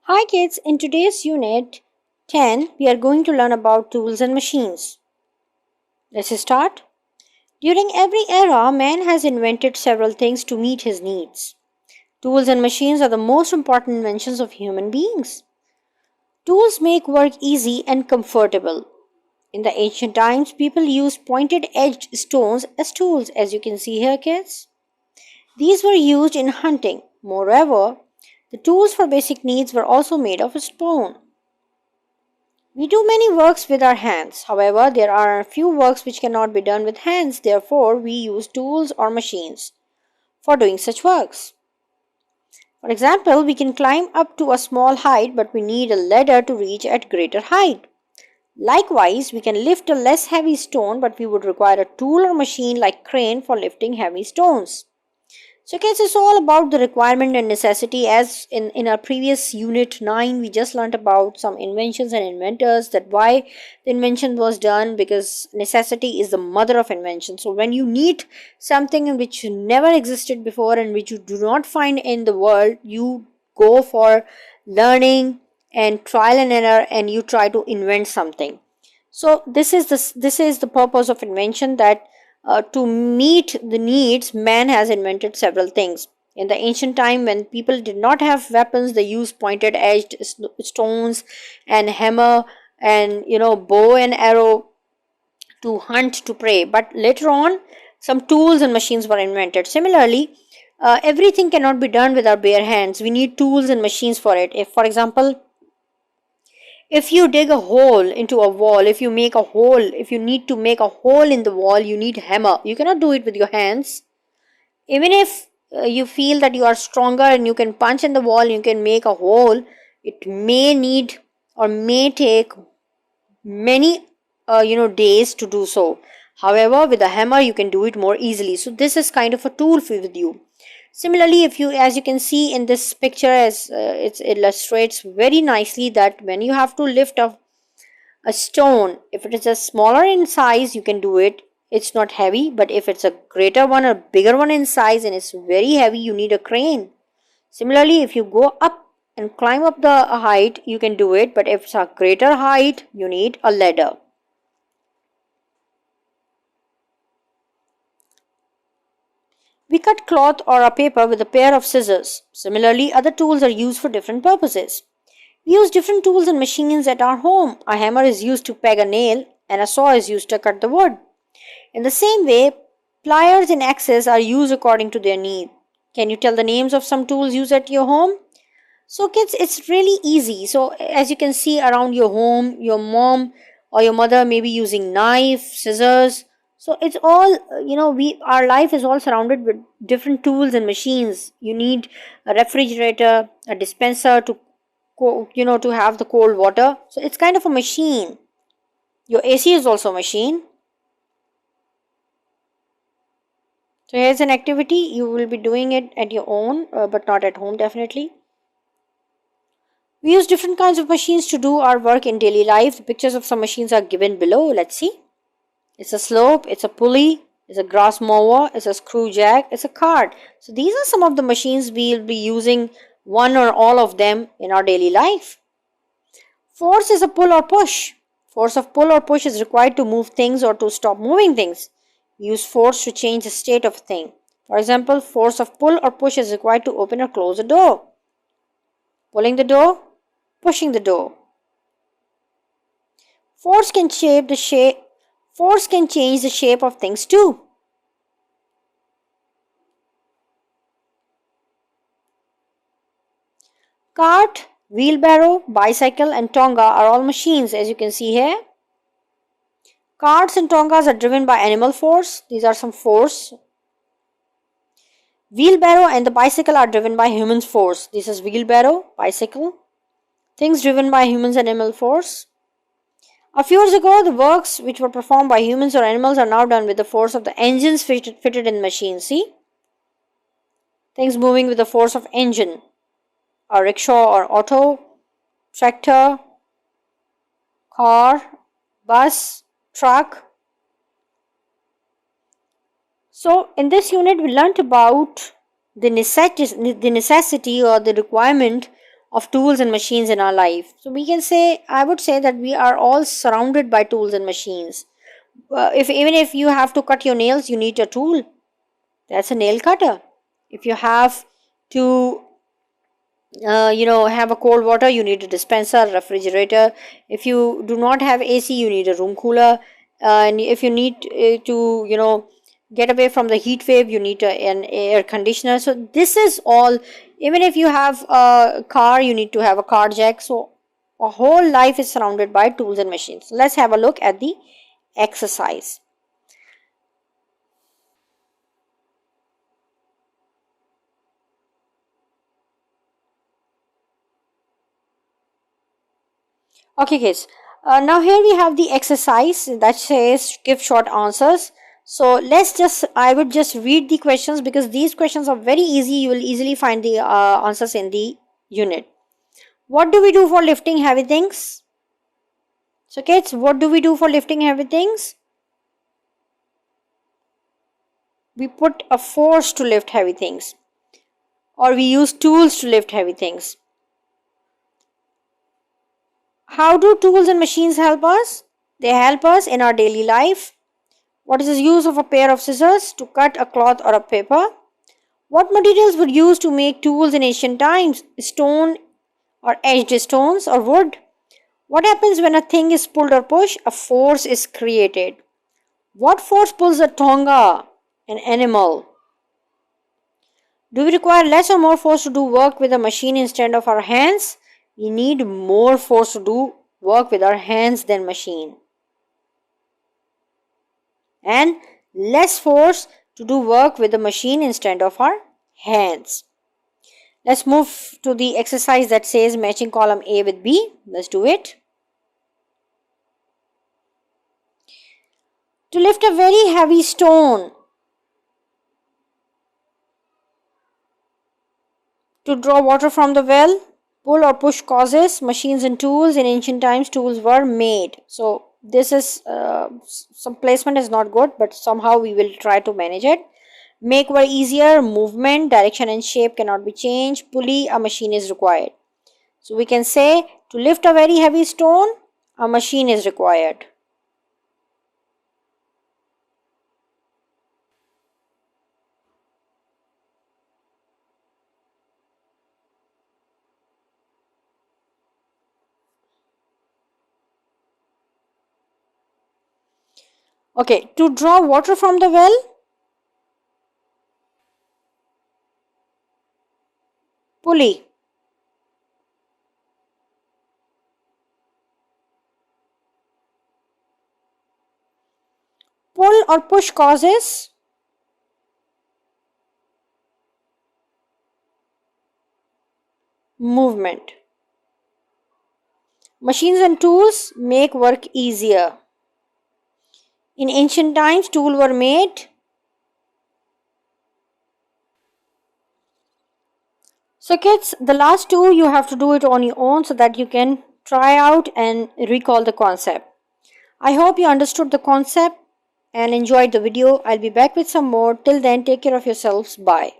Hi kids, in today's unit 10, we are going to learn about tools and machines. Let's start. During every era, man has invented several things to meet his needs. Tools and machines are the most important inventions of human beings. Tools make work easy and comfortable. In the ancient times, people used pointed-edged stones as tools, as you can see here, kids. These were used in hunting. Moreover, the tools for basic needs were also made of stone. We do many works with our hands. However, there are a few works which cannot be done with hands. Therefore, we use tools or machines for doing such works. For example, we can climb up to a small height, but we need a ladder to reach at greater height. Likewise, we can lift a less heavy stone, but we would require a tool or machine like crane for lifting heavy stones. So kids, it's all about the requirement and necessity. As in our previous unit 9, we just learned about some inventions and inventors, that why the invention was done, because necessity is the mother of invention. So when you need something which never existed before and which you do not find in the world, you go for learning and trial and error and you try to invent something. So this is the purpose of invention, that to meet the needs, man has invented several things. In the ancient time, when people did not have weapons, they used pointed edged stones and hammer and bow and arrow to hunt, to prey. But later on, some tools and machines were invented. Similarly, everything cannot be done with our bare hands. We need tools and machines for it. If, for example, if you dig a hole into a wall, if you need to make a hole in the wall, you need hammer. You cannot do it with your hands. Even if you feel that you are stronger and you can punch in the wall, you can make a hole, it may need or may take many days to do so. However, with a hammer you can do it more easily. So this is kind of a tool with you. Similarly, as you can see in this picture, as it illustrates very nicely, that when you have to lift a stone, if it is a smaller in size, you can do it. It's not heavy. But if it's a greater one or bigger one in size and it's very heavy, you need a crane. Similarly, if you go up and climb up the height, you can do it. But if it's a greater height, you need a ladder. We cut cloth or a paper with a pair of scissors. Similarly, other tools are used for different purposes. We use different tools and machines at our home. A hammer is used to peg a nail and a saw is used to cut the wood. In the same way, pliers and axes are used according to their need. Can you tell the names of some tools used at your home? So kids, it's really easy. So as you can see around your home, your mom or your mother may be using knife, scissors. So it's all, our life is all surrounded with different tools and machines. You need a refrigerator, a dispenser to to have the cold water. So it's kind of a machine. Your AC is also a machine. So here's an activity. You will be doing it at your own, but not at home definitely. We use different kinds of machines to do our work in daily life. The pictures of some machines are given below. Let's see. It's a slope, it's a pulley, it's a grass mower, it's a screw jack, it's a cart. So these are some of the machines we'll be using, one or all of them, in our daily life. Force is a pull or push. Force of pull or push is required to move things or to stop moving things. We use force to change the state of a thing. For example, force of pull or push is required to open or close a door. Pulling the door, pushing the door. Force can change the shape of things too. Cart, wheelbarrow, bicycle and tonga are all machines, as you can see here. Carts and tongas are driven by animal force. These are some force. Wheelbarrow and the bicycle are driven by human force. This is wheelbarrow, bicycle. Things driven by humans and animal force. A few years ago, the works which were performed by humans or animals are now done with the force of the engines fitted in machines. See? Things moving with the force of engine. A rickshaw or auto, tractor, car, bus, truck. So in this unit we learnt about the necessity or the requirement of tools and machines in our life. So we can say, I would say that we are all surrounded by tools and machines. If even if you have to cut your nails, you need a tool. That's a nail cutter. If you have to have a cold water, you need a dispenser, refrigerator. If you do not have AC, you need a room cooler. And if you need to get away from the heat wave, you need an air conditioner. So this is all. Even if you have a car, you need to have a car jack. So our whole life is surrounded by tools and machines. Let's have a look at the exercise. Okay kids, now here we have the exercise that says give short answers. So I would just read the questions because these questions are very easy. You will easily find the answers in the unit. What do we do for lifting heavy things? So kids, what do we do for lifting heavy things? We put a force to lift heavy things, or we use tools to lift heavy things. How do tools and machines help us? They help us in our daily life. What is the use of a pair of scissors? To cut a cloth or a paper. What materials were used to make tools in ancient times? Stone or edged stones or wood? What happens when a thing is pulled or pushed? A force is created. What force pulls a tonga, an animal? Do we require less or more force to do work with a machine instead of our hands? We need more force to do work with our hands than machine. And less force to do work with the machine instead of our hands. Let's move to the exercise that says matching column A with B. Let's do it. To lift a very heavy stone. To draw water from the well. Pull or push causes. Machines and tools. In ancient times, tools were made. So this is some placement is not good, but somehow we will try to manage it. Make were easier. Movement, direction and shape cannot be changed. Pulley, a machine is required. So we can say to lift a very heavy stone, a machine is required. Okay, to draw water from the well, pulley. Pull or push causes movement. Machines and tools make work easier. In ancient times, tools were made. So kids, the last two you have to do it on your own so that you can try out and recall the concept. I hope you understood the concept and enjoyed the video. I'll be back with some more. Till then, take care of yourselves. Bye.